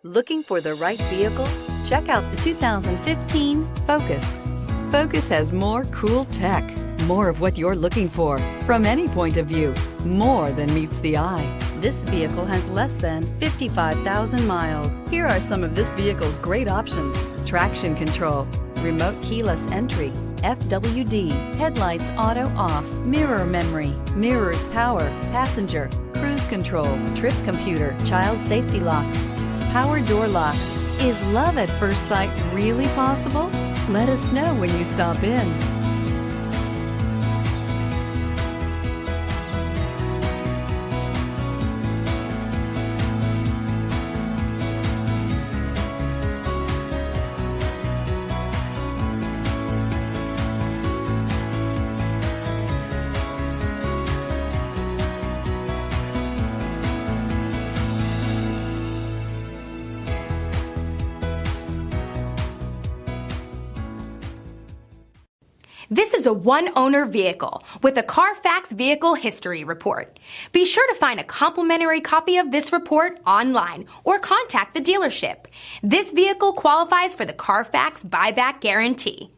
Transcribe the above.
Looking for the right vehicle? Check out the 2015 Focus. Focus has more cool tech, more of what you're looking for from any point of view, more than meets the eye. This vehicle has less than 55,000 miles. Here are some of this vehicle's great options: traction control, remote keyless entry, FWD, headlights auto off, mirror memory, mirrors power, passenger, cruise control, trip computer, child safety locks, power door locks. Is love at first sight really possible? Let us know when you stop in. This is a one-owner vehicle with a Carfax Vehicle History Report. Be sure to find a complimentary copy of this report online or contact the dealership. This vehicle qualifies for the Carfax Buyback Guarantee.